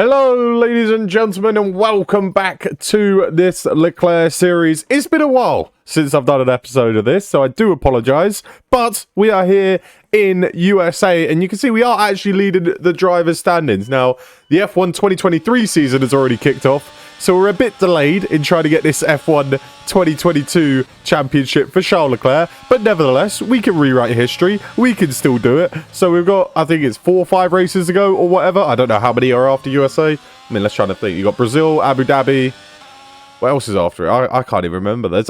Hello, ladies and gentlemen, and welcome back to this Leclerc series. It's been a while since I've done an episode of this, so I do apologise. But we are here in USA, and you can see we are actually leading the drivers' standings. Now, the F1 2023 season has already kicked off, so we're a bit delayed in trying to get this F1 2022 championship for Charles Leclerc. But nevertheless, we can rewrite history. We can still do it. So we've got, I think it's 4 or 5 races to go or whatever. I don't know how many are after USA. I mean, let's try to think. You got Brazil, Abu Dhabi. What else is after it? I can't even remember. There's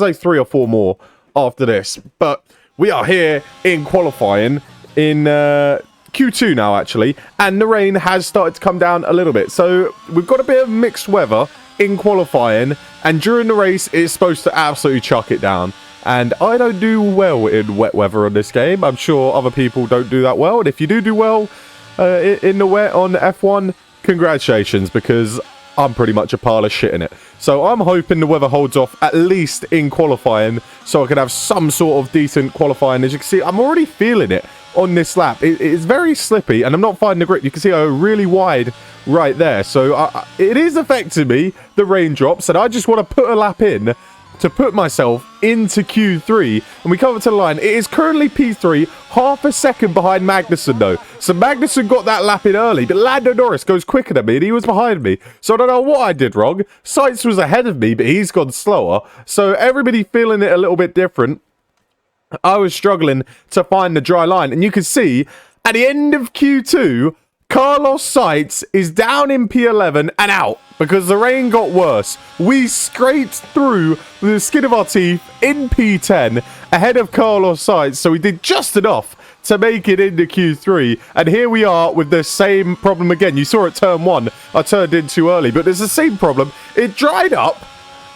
like 3 or 4 more after this. But we are here in qualifying in Q2 now, actually, and the rain has started to come down a little bit, so we've got a bit of mixed weather in qualifying, and during the race it's supposed to absolutely chuck it down. And I don't do well in wet weather on this game. I'm sure other people don't do that well, and if you do well in the wet on F1, congratulations, because I'm pretty much a pile of shit in it. So I'm hoping the weather holds off at least in qualifying, so I can have some sort of decent qualifying. As you can see, I'm already feeling it on this lap. It's very slippy, and I'm not finding the grip. You can see I go really wide right there, so it is affecting me, the raindrops, and I just want to put a lap in to put myself into Q3, and we come up to the line. It is currently P3, half a second behind Magnussen though. So Magnussen got that lap in early, but Lando Norris goes quicker than me, and he was behind me. So I don't know what I did wrong. Sainz was ahead of me, but he's gone slower. So everybody feeling it a little bit different. I was struggling to find the dry line, and you can see at the end of Q2, Carlos Sainz is down in P11 and out because the rain got worse. We scraped through with the skin of our teeth in P10 ahead of Carlos Sainz, so we did just enough to make it into Q3, and here we are with the same problem again. You saw at turn 1, I turned in too early, but there's the same problem. It dried up,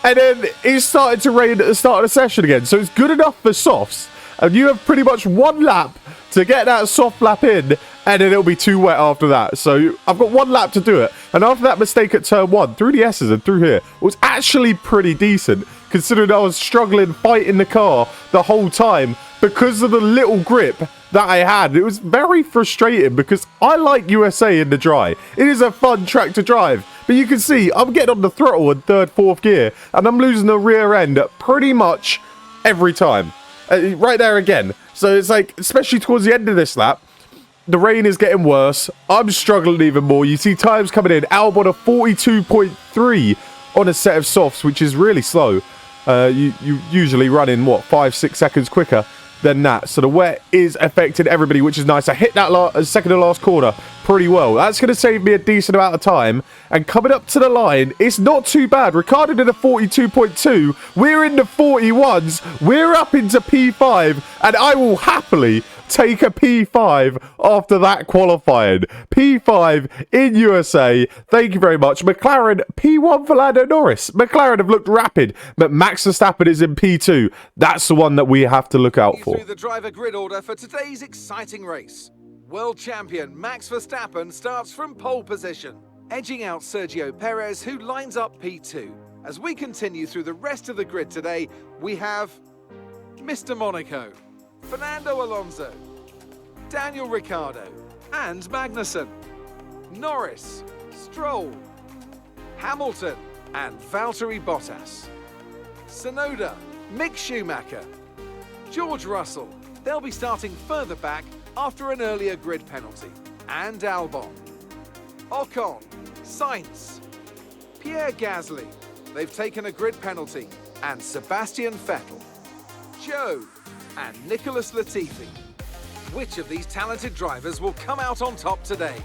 and then it started to rain at the start of the session again. So it's good enough for softs. And you have pretty much 1 lap to get that soft lap in. And then it'll be too wet after that. So I've got 1 lap to do it. And after that mistake at turn 1, through the S's and through here, was actually pretty decent. Considering I was struggling fighting the car the whole time because of the little grip that I had. It was very frustrating because I like USA in the dry. It is a fun track to drive. But you can see I'm getting on the throttle in 3rd, 4th gear, and I'm losing the rear end pretty much every time. Right there again. So it's like, especially towards the end of this lap, the rain is getting worse. I'm struggling even more. You see times coming in. Albon a 42.3 on a set of softs, which is really slow. You usually run in, what, 5-6 seconds quicker than that. So the wet is affecting everybody, which is nice. I hit that second to last corner pretty well. That's going to save me a decent amount of time. And coming up to the line, it's not too bad. Ricciardo did a 42.2. We're in the 41s. We're up into P5. And I will happily take a P5 after that qualifying. P5 in USA. Thank you very much. McLaren, P1 for Lando Norris. McLaren have looked rapid, but Max Verstappen is in P2. That's the one that we have to look out for. Through the driver grid order for today's exciting race. World champion Max Verstappen starts from pole position, edging out Sergio Perez, who lines up P2. As we continue through the rest of the grid today, we have Mr. Monaco, Fernando Alonso, Daniel Ricciardo, and Magnussen, Norris, Stroll, Hamilton, and Valtteri Bottas, Tsunoda, Mick Schumacher, George Russell. They'll be starting further back after an earlier grid penalty, and Albon, Ocon, Sainz, Pierre Gasly. They've taken a grid penalty, and Sebastian Vettel, Joe, and Nicholas Latifi. Which of these talented drivers will come out on top today?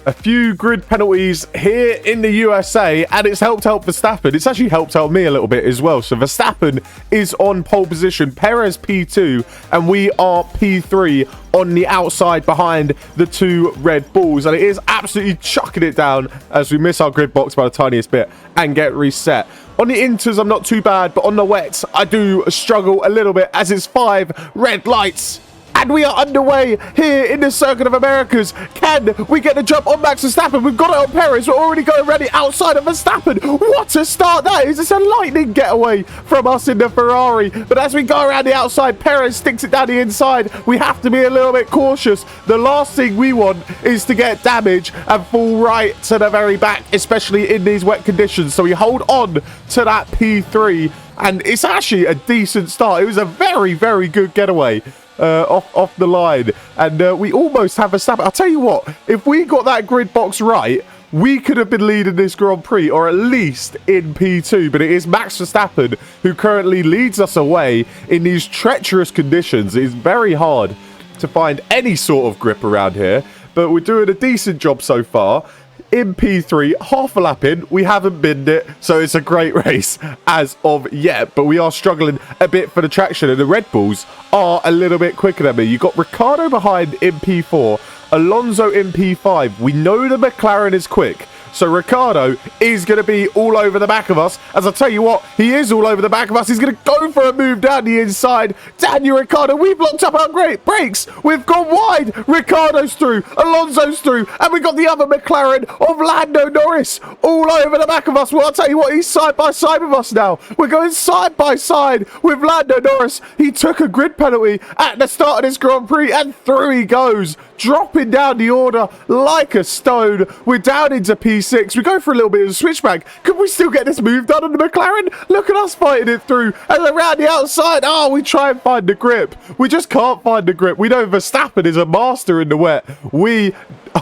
A few grid penalties here in the USA, and it's helped out Verstappen. It's actually helped out me a little bit as well. So Verstappen is on pole position, Perez P2, and we are P3 on the outside behind the 2 Red Bulls. And it is absolutely chucking it down as we miss our grid box by the tiniest bit and get reset. On the inters, I'm not too bad, but on the wets, I do struggle a little bit as it's 5 red lights. And and we are underway here in the Circuit of Americas. Can we get the jump on Max Verstappen? We've got it on Perez. We're already going ready outside of Verstappen. What a start that is. It's a lightning getaway from us in the Ferrari. But as we go around the outside, Perez sticks it down the inside. We have to be a little bit cautious. The last thing we want is to get damage and fall right to the very back, especially in these wet conditions. So we hold on to that P3. And it's actually a decent start. It was a very, very good getaway off the line. And we almost have a stab. I'll tell you what, if we got that grid box right, we could have been leading this Grand Prix, or at least in P2. But it is Max Verstappen who currently leads us away in these treacherous conditions. It's very hard to find any sort of grip around here. But we're doing a decent job so far. In P3, half a lap in, we haven't binned it, so it's a great race as of yet, but we are struggling a bit for the traction, and the Red Bulls are a little bit quicker than me. You've got Ricciardo behind in P4, Alonso in P5. We know the McLaren is quick, so Ricciardo is going to be all over the back of us. As I tell you what, he is all over the back of us. He's going to go for a move down the inside. Daniel Ricciardo, we've locked up our great brakes. We've gone wide. Ricciardo's through. Alonso's through. And we've got the other McLaren of Lando Norris all over the back of us. Well, I'll tell you what, he's side by side with us now. We're going side by side with Lando Norris. He took a grid penalty at the start of this Grand Prix, and through he goes, dropping down the order like a stone. We're down into P6. We go for a little bit of a switchback. Could we still get this move done on the McLaren? Look at us fighting it through. And around the outside, oh, we try and find the grip. We just can't find the grip. We know Verstappen is a master in the wet. We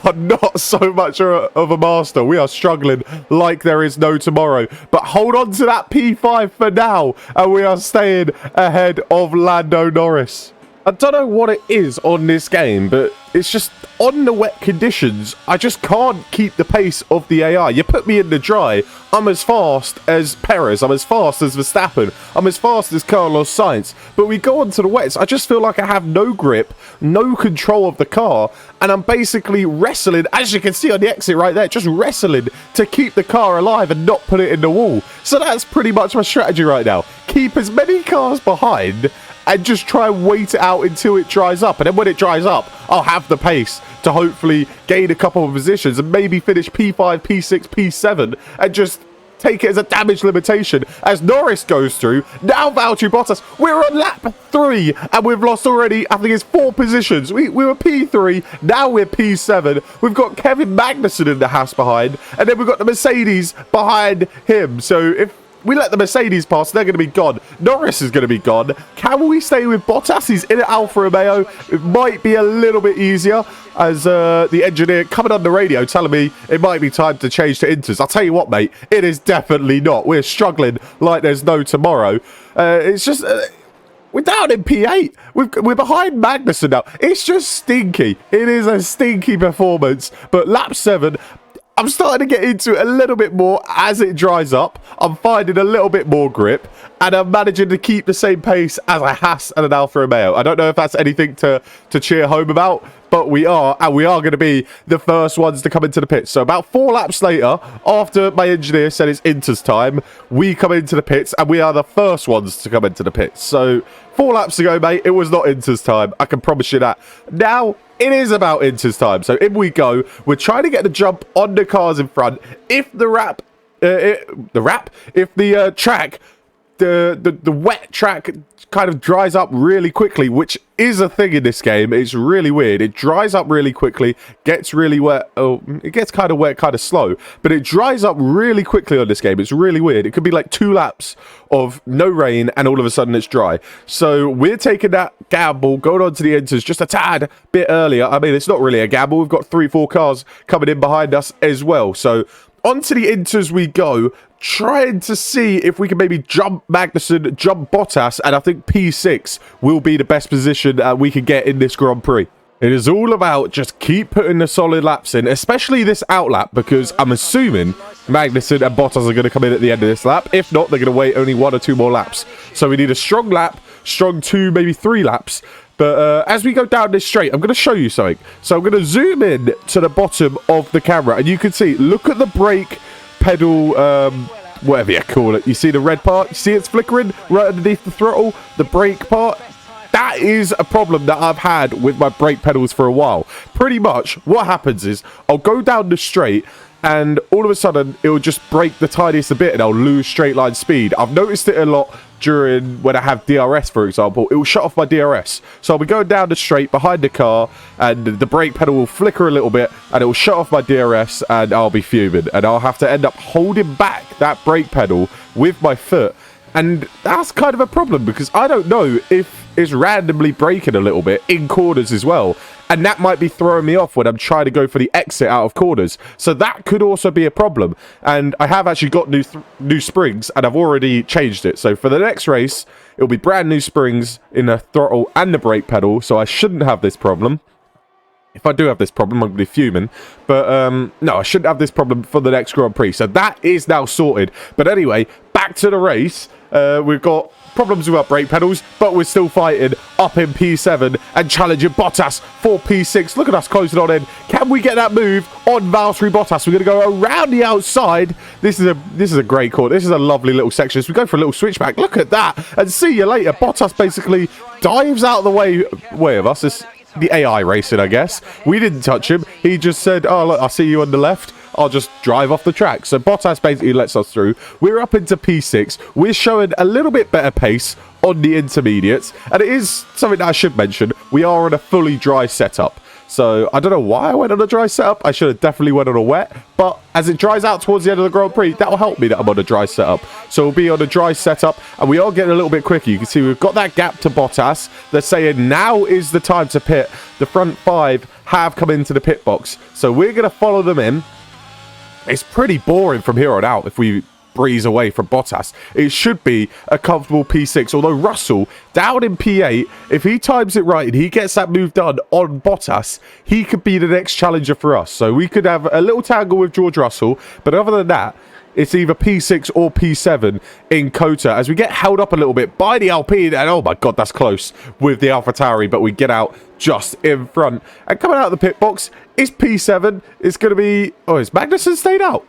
are not so much of a master. We are struggling like there is no tomorrow. But hold on to that P5 for now, and we are staying ahead of Lando Norris. I don't know what it is on this game, but it's just on the wet conditions, I just can't keep the pace of the AI. You put me in the dry, I'm as fast as Perez, I'm as fast as Verstappen, I'm as fast as Carlos Sainz. But we go on to the wets, I just feel like I have no grip, no control of the car, and I'm basically wrestling, as you can see on the exit right there, just wrestling to keep the car alive and not put it in the wall. So that's pretty much my strategy right now. Keep as many cars behind and just try and wait it out until it dries up. And then when it dries up, I'll have the pace to hopefully gain a couple of positions and maybe finish P5, P6, P7 and just take it as a damage limitation as Norris goes through. Now Valtteri Bottas, we're on lap 3 and we've lost already, I think it's 4 positions. We were P3, now we're P7. We've got Kevin Magnussen in the house behind, and then we've got the Mercedes behind him. So if we let the Mercedes pass, they're going to be gone. Norris is going to be gone. Can we stay with Bottas? He's in at Alfa Romeo. It might be a little bit easier as the engineer coming on the radio telling me it might be time to change to Inters. I'll tell you what, mate, it is definitely not. We're struggling like there's no tomorrow. It's just... we're down in P8. We're behind Magnussen now. It's just stinky. It is a stinky performance. But lap 7... I'm starting to get into it a little bit more as it dries up. I'm finding a little bit more grip, and I'm managing to keep the same pace as a Haas and an Alfa Romeo. I don't know if that's anything to cheer home about, but we are, and we are going to be the first ones to come into the pits. So about 4 laps later, after my engineer said it's Inter's time, we come into the pits, and we are the first ones to come into the pits. So 4 laps ago, mate, it was not Inter's time. I can promise you that. Now, it is about Inter's time. So in we go. We're trying to get the jump on the cars in front. If the track, the wet track kind of dries up really quickly, which is a thing in this game. It's really weird. It dries up really quickly, gets really wet. Oh, it gets kind of wet, kind of slow, but it dries up really quickly on this game. It's really weird. It could be like 2 laps of no rain and all of a sudden it's dry. So we're taking that gamble, going on to the Inters just a tad bit earlier. I mean, it's not really a gamble. We've got 3-4 cars coming in behind us as well. So onto the Inters we go, trying to see if we can maybe jump Magnussen, jump Bottas, and I think P6 will be the best position we can get in this Grand Prix. It is all about just keep putting the solid laps in, especially this out lap, because I'm assuming Magnussen and Bottas are going to come in at the end of this lap. If not, they're going to wait only 1 or 2 more laps. So we need a strong lap, strong 2, maybe 3 laps. But as we go down this straight, I'm going to show you something. So I'm going to zoom in to the bottom of the camera, and you can see, look at the brake pedal, whatever you call it. You see the red part? You see it's flickering right underneath the throttle? The brake part? That that is a problem that I've had with my brake pedals for a while. Pretty much what happens is I'll go down the straight and all of a sudden it will just brake the tiniest a bit and I'll lose straight line speed. I've noticed it a lot during when I have DRS, for example. It will shut off my DRS. So I'll be going down the straight behind the car and the brake pedal will flicker a little bit and it will shut off my DRS and I'll be fuming. And I'll have to end up holding back that brake pedal with my foot. And that's kind of a problem because I don't know if it's randomly braking a little bit in corners as well. And that might be throwing me off when I'm trying to go for the exit out of corners. So that could also be a problem. And I have actually got new springs and I've already changed it. So for the next race, it'll be brand new springs in the throttle and the brake pedal. So I shouldn't have this problem. If I do have this problem, I'm going to be fuming. But no, I shouldn't have this problem for the next Grand Prix. So that is now sorted. But anyway, back to the race. We've got problems with our brake pedals, but we're still fighting up in P7 and challenging Bottas for P6. Look at us closing on in. Can we get that move on Valtteri Bottas? We're going to go around the outside. This is a great corner. This is a lovely little section. As we go for a little switchback. Look at that. And see you later. Bottas basically dives out of the way of us. It's the AI racing, I guess. We didn't touch him. He just said, oh, look, I see you on the left. I'll just drive off the track. So Bottas basically lets us through. We're up into P6. We're showing a little bit better pace on the intermediates. And it is something that I should mention. We are on a fully dry setup. So I don't know why I went on a dry setup. I should have definitely went on a wet. But as it dries out towards the end of the Grand Prix, that will help me that I'm on a dry setup. So we'll be on a dry setup. And we are getting a little bit quicker. You can see we've got that gap to Bottas. They're saying now is the time to pit. The front five have come into the pit box. So we're going to follow them in. It's pretty boring from here on out if we breeze away from Bottas. It should be a comfortable P6, although Russell, down in P8, if he times it right and he gets that move done on Bottas, he could be the next challenger for us. So we could have a little tangle with George Russell, but other than that, it's either P6 or P7 in Kota as we get held up a little bit by the Alpine. And oh my God, that's close with the AlphaTauri, but we get out just in front. And coming out of the pit box is P7. It's going to be... Oh, is Magnussen stayed out?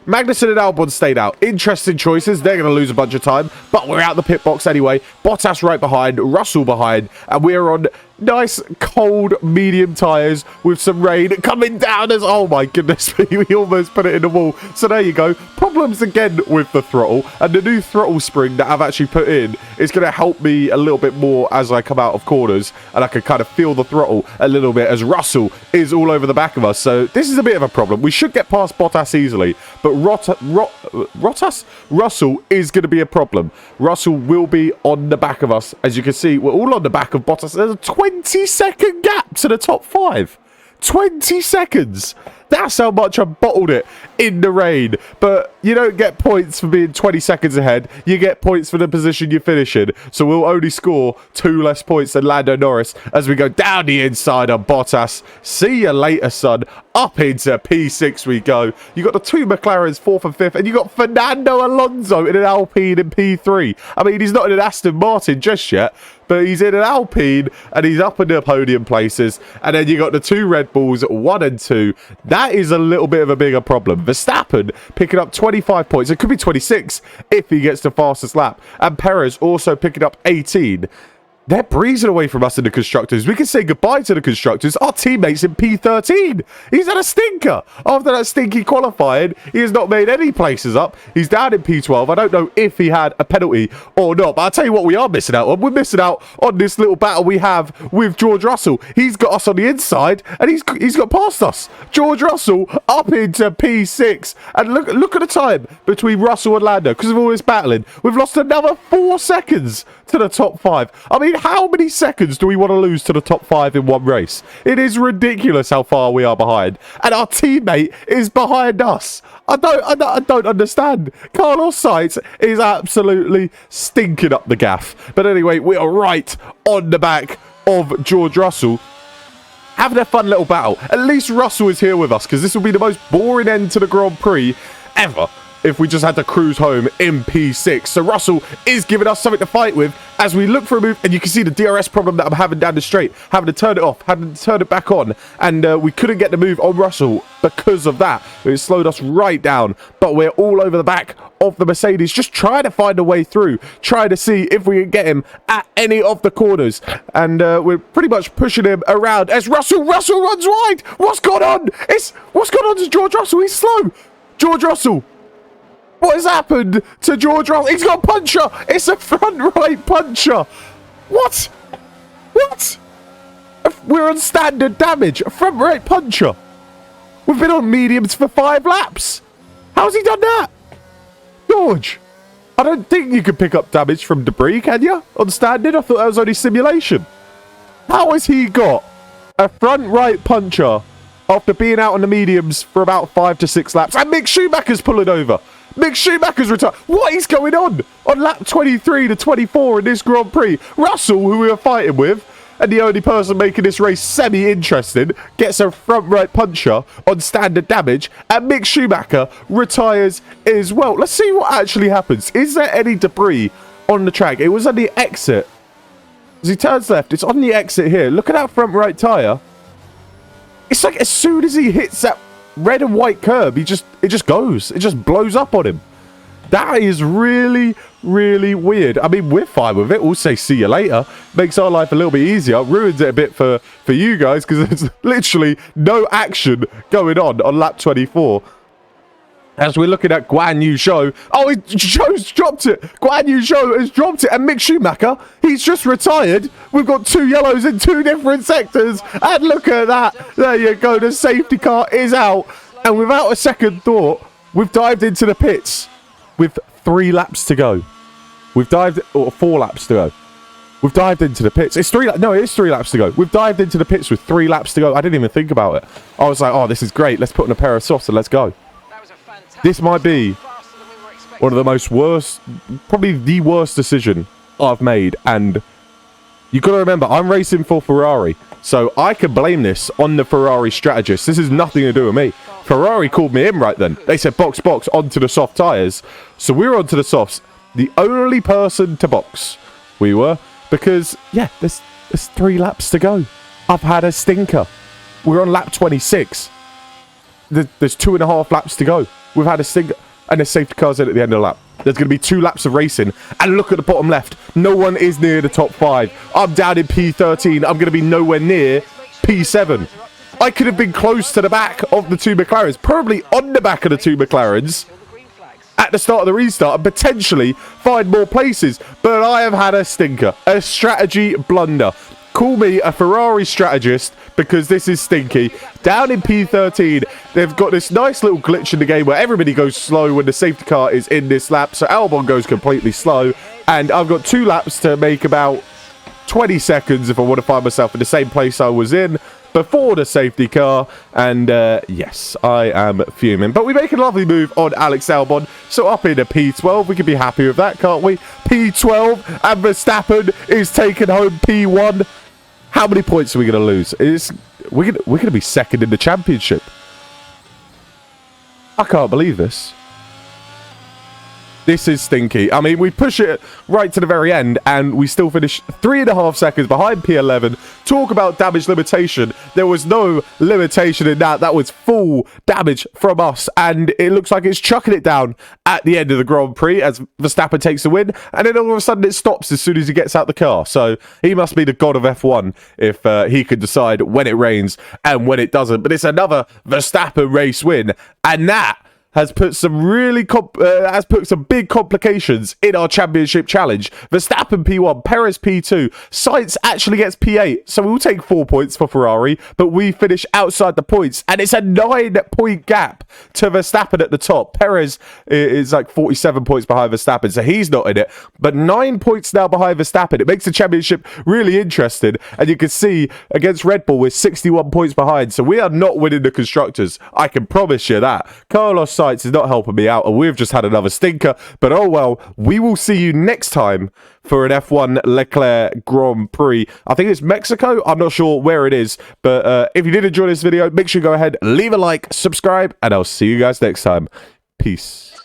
Magnussen and Albon stayed out. Interesting choices. They're going to lose a bunch of time, but we're out the pit box anyway. Bottas right behind, Russell behind, and we're on nice cold medium tyres with some rain coming down as... Oh my goodness me, we almost put it in the wall. So there you go. Problems again with the throttle, and the new throttle spring that I've actually put in is going to help me a little bit more as I come out of corners, and I can kind of feel the throttle a little bit as Russell is all over the back of us. So this is a bit of a problem. We should get past Bottas easily, but Russell is going to be a problem. Russell will be on the back of us. As you can see, we're all on the back of Bottas. There's a 20-second gap to the top five. 20 seconds. That's how much I bottled it in the rain. But you don't get points for being 20 seconds ahead. You get points for the position you finish in. So we'll only score 2 less points than Lando Norris as we go down the inside on Bottas. See you later, son. Up into P6 we go. You got the 2 McLarens, 4th and 5th, and you got Fernando Alonso in an Alpine in P3. I mean, he's not in an Aston Martin just yet, but he's in an Alpine and he's up in the podium places. And then you got the 2 Red Bulls, 1 and 2. That is a little bit of a bigger problem. Verstappen picking up 25 points. It could be 26 if he gets the fastest lap. And Perez also picking up 18. They're breezing away from us in the Constructors. We can say goodbye to the Constructors. Our teammate's in P13. He's had a stinker. After that stinky qualifying, he has not made any places up. He's down in P12. I don't know if he had a penalty or not, but I'll tell you what we are missing out on. We're missing out on this little battle we have with George Russell. He's got us on the inside, and he's got past us. George Russell up into P6. And look at the time between Russell and Lando, because of all this battling. We've lost another 4 seconds to the top 5. I mean, how many seconds do we want to lose to the top 5 in one race? It is ridiculous how far we are behind. And our teammate is behind us. I don't understand. Carlos Sainz is absolutely stinking up the gaff. But anyway, we are right on the back of George Russell, having a fun little battle. At least Russell is here with us, because this will be the most boring end to the Grand Prix ever if we just had to cruise home in P6. So Russell is giving us something to fight with as we look for a move. And you can see the DRS problem that I'm having down the straight. Having to turn it off, having to turn it back on. And we couldn't get the move on Russell because of that. It slowed us right down. But we're all over the back of the Mercedes, just trying to find a way through, trying to see if we can get him at any of the corners. And we're pretty much pushing him around as Russell runs wide. What's going on? What's going on to George Russell? He's slow. George Russell. What has happened to George Russell? He's got a puncher. It's a front right puncher. What? We're on standard damage. A front right puncher. We've been on mediums for 5 laps. How's he done that? George, I don't think you can pick up damage from debris, can you? On standard? I thought that was only simulation. How has he got a front right puncher after being out on the mediums for about 5 to 6 laps? And Mick Schumacher's pulling over. Mick Schumacher's retired. What is going on lap 23 to 24 in this Grand Prix? Russell, who we were fighting with, and the only person making this race semi-interesting, gets a front right puncher on standard damage, and Mick Schumacher retires as well. Let's see what actually happens. Is there any debris on the track? It was on the exit. As he turns left, it's on the exit here. Look at that front right tyre. It's like as soon as he hits that red and white curb, it just goes. It just blows up on him. That is really, really weird. I mean, we're fine with it. We'll say see you later. Makes our life a little bit easier. Ruins it a bit for you guys because there's literally no action going on lap 24. As we're looking at Guan Yu Zhou. Oh, Zhou's dropped it. Guan Yu Zhou has dropped it. And Mick Schumacher, he's just retired. We've got 2 yellows in 2 different sectors. And look at that. There you go. The safety car is out. And without a second thought, we've dived into the pits with 3 laps to go. We've dived, or 4 laps to go. We've dived into the pits. It's 3, no, it is 3 laps to go. We've dived into the pits with 3 laps to go. I didn't even think about it. I was like, oh, this is great. Let's put on a pair of softs and let's go. This might be one of the most worst, probably the worst decision I've made. And you've got to remember, I'm racing for Ferrari. So I can blame this on the Ferrari strategist. This has nothing to do with me. Ferrari called me in right then. They said, box, onto the soft tyres. So we were onto the softs. The only person to box we were. Because, yeah, there's 3 laps to go. I've had a stinker. We're on lap 26. There's 2.5 laps to go. We've had a stinker. And there's safety cars in at the end of the lap. There's going to be 2 laps of racing. And look at the bottom left. No one is near the top 5. I'm down in P13. I'm going to be nowhere near P7. I could have been close to the back of the 2 McLarens. Probably on the back of the 2 McLarens at the start of the restart and potentially find more places. But I have had a stinker. A strategy blunder. Call me a Ferrari strategist because this is stinky. Down in P13, they've got this nice little glitch in the game where everybody goes slow when the safety car is in this lap. So Albon goes completely slow. And I've got 2 laps to make about 20 seconds if I want to find myself in the same place I was in before the safety car. And yes, I am fuming. But we make a lovely move on Alex Albon. So up in a P12, we can be happy with that, can't we? P12, and Verstappen is taking home P1. How many points are we going to lose? We're going to be second in the championship. I can't believe this. This is stinky. I mean, we push it right to the very end, and we still finish 3.5 seconds behind P11. Talk about damage limitation. There was no limitation in that. That was full damage from us, and it looks like it's chucking it down at the end of the Grand Prix as Verstappen takes the win, and then all of a sudden it stops as soon as he gets out the car. So he must be the god of F1 if he could decide when it rains and when it doesn't. But it's another Verstappen race win, and that has put some big complications in our championship challenge. Verstappen P1, Perez P2, Sainz actually gets P8, so we'll take 4 points for Ferrari, but we finish outside the points, and it's a 9-point gap to Verstappen at the top. Perez is like 47 points behind Verstappen, so he's not in it, but 9 points now behind Verstappen. It makes the championship really interesting, and you can see against Red Bull we're 61 points behind, so we are not winning the Constructors. I can promise you that. Carlos Sainz is not helping me out, and we've just had another stinker. But oh well, we will see you next time for an F1 Leclerc Grand Prix. I think it's Mexico. I'm not sure where it is, but if you did enjoy this video, make sure you go ahead, leave a like, subscribe, and I'll see you guys next time. Peace.